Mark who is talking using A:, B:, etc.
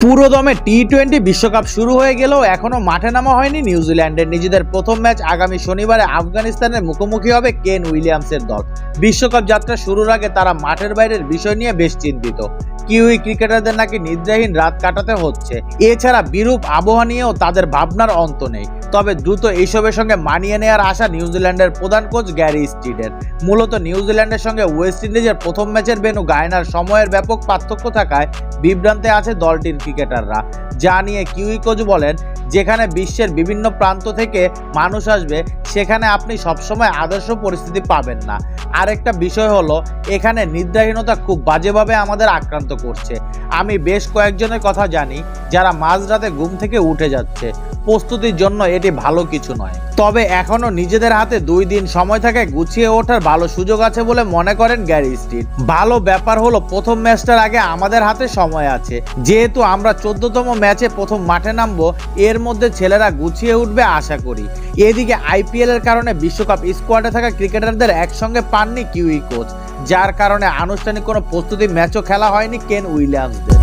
A: পুরোদমে টি-20 বিশ্বকাপ শুরু হয়ে গেলেও এখনো মাঠে নামা হয়নি নিউজিল্যান্ডের। নিজেদের প্রথম ম্যাচ আগামী শনিবারে আফগানিস্তানের মুখোমুখি হবে কেন উইলিয়ামসের দল। বিশ্বকাপ যাত্রা শুরুর আগে তারা মাঠের বাইরের বিষয় নিয়ে বেশ চিন্তিত। কিউই ক্রিকেটারদের নাকি নিদ্রাহীন রাত কাটাতে হচ্ছে। এছাড়া বিরূপ আবহাওয়া নিয়েও তাদের ভাবনার অন্ত নেই। তবে দ্রুত এইসবের সঙ্গে মানিয়ে নেওয়ার আশা নিউজিল্যান্ডের প্রধান কোচ গ্যারি স্টিডের। মূলত নিউজিল্যান্ডের সঙ্গে ওয়েস্ট ইন্ডিজের প্রথম ম্যাচের ভেন্যু গায়নার সময়ের ব্যাপক পার্থক্য থাকায় বিভ্রান্তে আছে দলটির ক্রিকেটাররা। যা নিয়ে কিউই কোচ বলেন, যেখানে বিশ্বের বিভিন্ন প্রান্ত থেকে মানুষ আসবে সেখানে আপনি সবসময় আদর্শ পরিস্থিতি পাবেন না। আরেকটা বিষয় হলো, এখানে নিদ্রাহীনতা খুব বাজেভাবে আমাদের আক্রান্ত করছে। আমি বেশ কয়েকজনের কথা জানি যারা মাঝরাতে ঘুম থেকে উঠে যাচ্ছে। প্রস্তুতির জন্য এটি ভালো কিছু নয়। তবে এখনো নিজেদের হাতে 2 দিন সময় থাকে, গুছিয়ে ওঠার ভালো সুযোগ আছে বলে মনে করেন গ্যারি স্টিড। ভালো ব্যাপার হলো প্রথম ম্যাচটার আগে আমাদের হাতে সময় আছে। যেহেতু আমরা 14তম ম্যাচে প্রথম মাঠে নামবো, এর মধ্যে ছেলেরা গুছিয়ে উঠবে আশা করি। এদিকে আইপিএল এর কারণে বিশ্বকাপ স্কোয়াডে থাকা ক্রিকেটারদের একসঙ্গে পাননি কিউই কোচ, যার কারণে আনুষ্ঠানিক কোনো প্রস্তুতি ম্যাচও খেলা হয়নি কেন উইলিয়ামসদের।